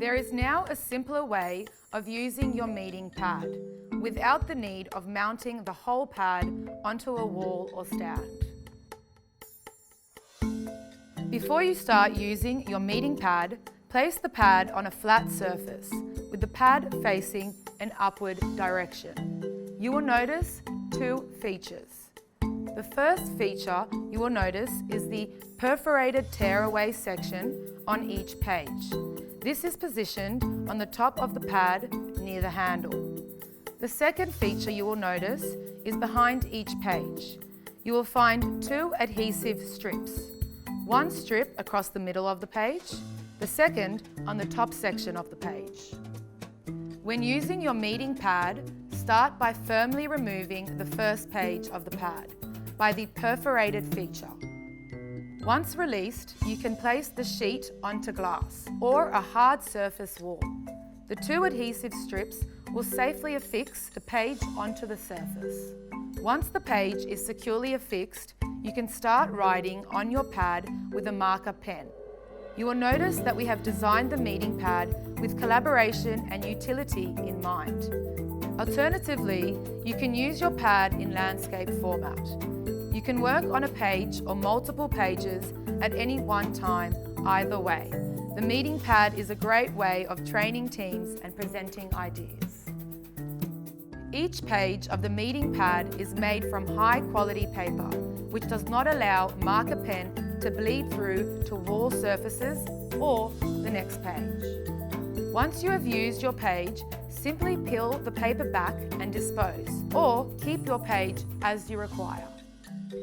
There is now a simpler way of using your meeting pad without the need of mounting the whole pad onto a wall or stand. Before you start using your meeting pad, place the pad on a flat surface with the pad facing an upward direction. You will notice two features. The first feature you will notice is the perforated tearaway section on each page. This is positioned on the top of the pad near the handle. The second feature you will notice is behind each page. You will find two adhesive strips. One strip across the middle of the page, the second on the top section of the page. When using your meeting pad, start by firmly removing the first page of the pad by the perforated feature. Once released, you can place the sheet onto glass or a hard surface wall. The two adhesive strips will safely affix the page onto the surface. Once the page is securely affixed, you can start writing on your pad with a marker pen. You will notice that we have designed the meeting pad with collaboration and utility in mind. Alternatively, you can use your pad in landscape format. You can work on a page or multiple pages at any one time, either way. The meeting pad is a great way of training teams and presenting ideas. Each page of the meeting pad is made from high-quality paper, which does not allow marker pen to bleed through to wall surfaces or the next page. Once you have used your page, simply peel the paper back and dispose, or keep your page as you require.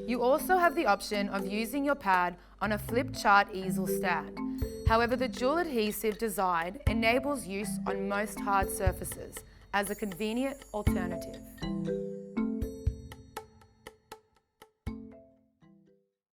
You also have the option of using your pad on a flip chart easel stand. However, the dual adhesive design enables use on most hard surfaces as a convenient alternative.